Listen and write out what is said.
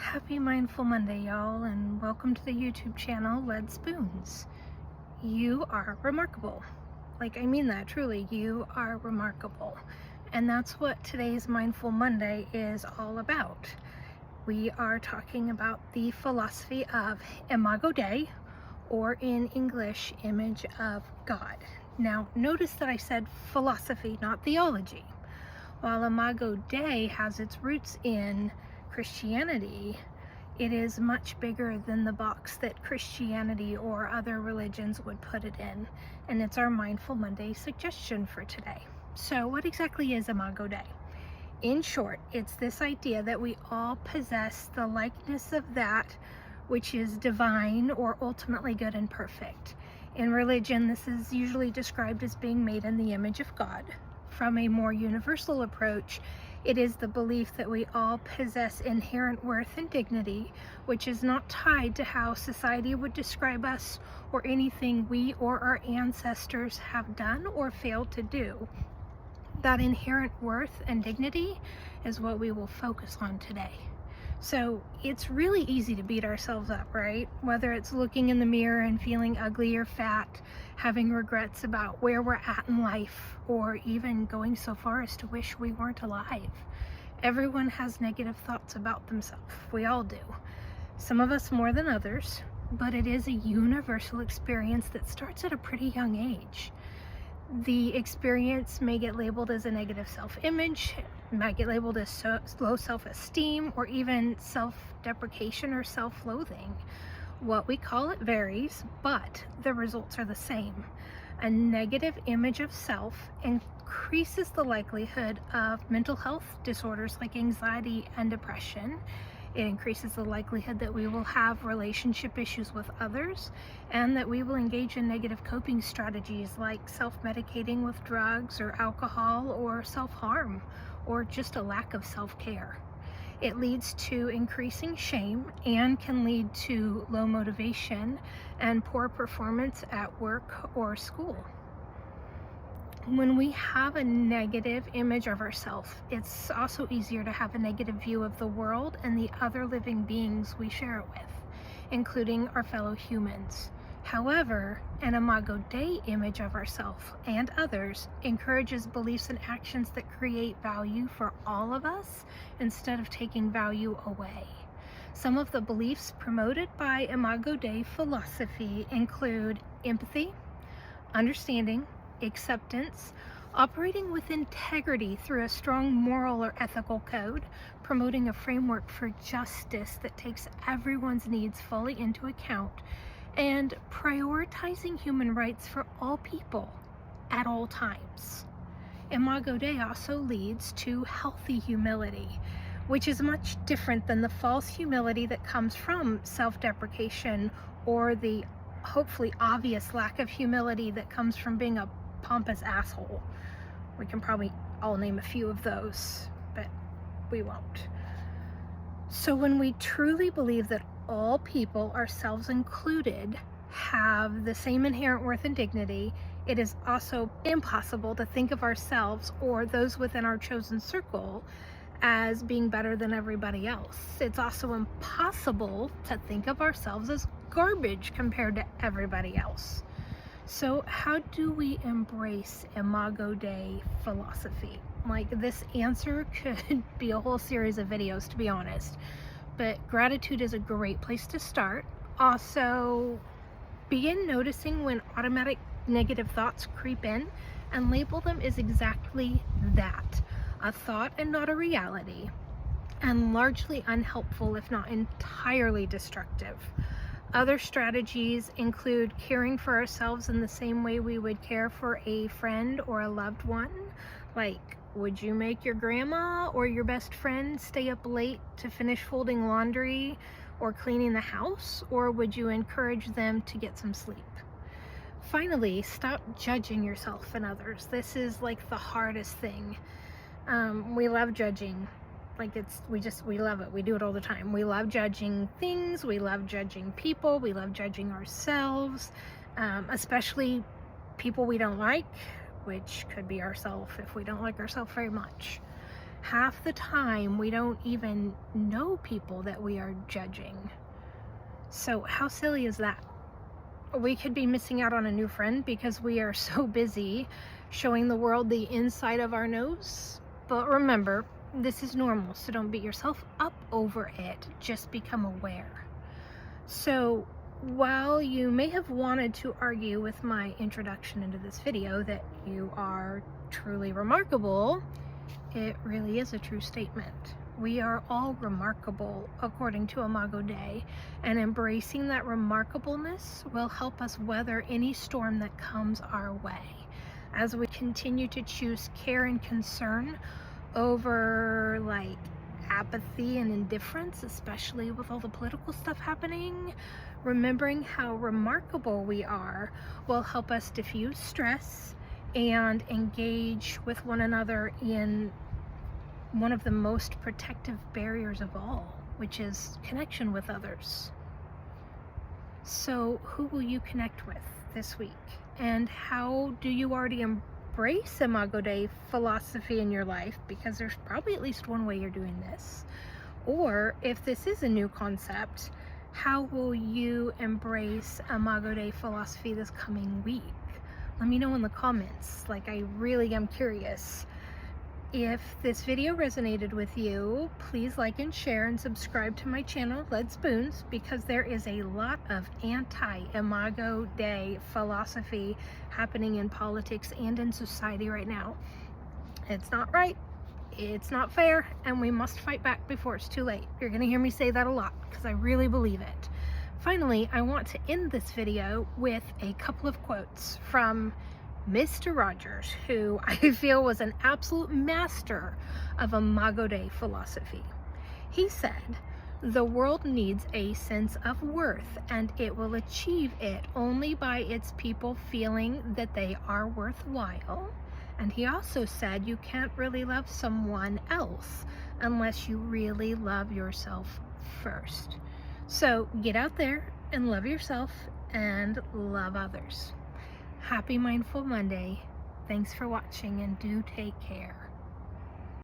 Happy Mindful Monday, y'all, and welcome to the YouTube channel, Lead Spoons. You are remarkable. I mean that, truly. You are remarkable. And that's what today's Mindful Monday is all about. We are talking about the philosophy of imagodei, or in English, image of God. Now, notice that I said philosophy, not theology. While imagodei has its roots in Christianity, it is much bigger than the box that Christianity or other religions would put it in, and it's our Mindful Monday suggestion for today. So what exactly is imagodei? In short, it's this idea that we all possess the likeness of that which is divine or ultimately good and perfect. In religion, this is usually described as being made in the image of God. From a more universal approach, it is the belief that we all possess inherent worth and dignity, which is not tied to how society would describe us or anything we or our ancestors have done or failed to do. That inherent worth and dignity is what we will focus on today. So it's really easy to beat ourselves up, right? Whether it's looking in the mirror and feeling ugly or fat, having regrets about where we're at in life, or even going so far as to wish we weren't alive. Everyone has negative thoughts about themselves. We all do. Some of us more than others, but it is a universal experience that starts at a pretty young age. The experience may get labeled as a negative self-image, might get labeled as low self-esteem, or even self-deprecation or self-loathing. What we call it varies, but the results are the same. A negative image of self increases the likelihood of mental health disorders like anxiety and depression. It increases the likelihood that we will have relationship issues with others, and that we will engage in negative coping strategies like self-medicating with drugs or alcohol, or self-harm, or just a lack of self-care. It leads to increasing shame and can lead to low motivation and poor performance at work or school. When we have a negative image of ourselves, it's also easier to have a negative view of the world and the other living beings we share it with, including our fellow humans. However, an imagodei image of ourselves and others encourages beliefs and actions that create value for all of us instead of taking value away. Some of the beliefs promoted by imagodei philosophy include empathy, understanding, acceptance, operating with integrity through a strong moral or ethical code, promoting a framework for justice that takes everyone's needs fully into account, and prioritizing human rights for all people at all times. Imagodei also leads to healthy humility, which is much different than the false humility that comes from self-deprecation, or the hopefully obvious lack of humility that comes from being a pompous asshole. We can probably all name a few of those, but we won't. So when we truly believe that all people, ourselves included, have the same inherent worth and dignity, it is also impossible to think of ourselves or those within our chosen circle as being better than everybody else. It's also impossible to think of ourselves as garbage compared to everybody else. So how do we embrace imagodei philosophy? This answer could be a whole series of videos, to be honest, but gratitude is a great place to start. Also, begin noticing when automatic negative thoughts creep in and label them as exactly that, a thought and not a reality, and largely unhelpful if not entirely destructive. Other strategies include caring for ourselves in the same way we would care for a friend or a loved one. Would you make your grandma or your best friend stay up late to finish folding laundry or cleaning the house, or would you encourage them to get some sleep? Finally, stop judging yourself and others. This is the hardest thing. We love judging. We love it. We do it all the time. We love judging things. We love judging people. We love judging ourselves, especially people we don't like, which could be ourselves if we don't like ourselves very much. Half the time, we don't even know people that we are judging. So how silly is that? We could be missing out on a new friend because we are so busy showing the world the inside of our nose. But remember, this is normal, so don't beat yourself up over it. Just become aware. So while you may have wanted to argue with my introduction into this video that you are truly remarkable, it really is a true statement. We are all remarkable according to Imagodei, and embracing that remarkableness will help us weather any storm that comes our way. As we continue to choose care and concern over like apathy and indifference, especially with all the political stuff happening, remembering how remarkable we are will help us diffuse stress and engage with one another in one of the most protective barriers of all, which is connection with others. So who will you connect with this week? And how do you already embrace imagodei philosophy in your life? Because there's probably at least one way you're doing this. Or if this is a new concept, how will you embrace imagodei philosophy this coming week? Let me know in the comments. Like, I really am curious. If this video resonated with you, please like and share and subscribe to my channel, Lead Spoons, because there is a lot of anti-imagodei philosophy happening in politics and in society right now. It's not right, it's not fair, and we must fight back before it's too late. You're gonna hear me say that a lot because I really believe it. Finally, I want to end this video with a couple of quotes from Mr. Rogers, who I feel was an absolute master of imagodei philosophy. He said, "The world needs a sense of worth, and it will achieve it only by its people feeling that they are worthwhile." And he also said, "You can't really love someone else unless you really love yourself first." So get out there and love yourself and love others. Happy Mindful Monday. Thanks for watching, and do take care.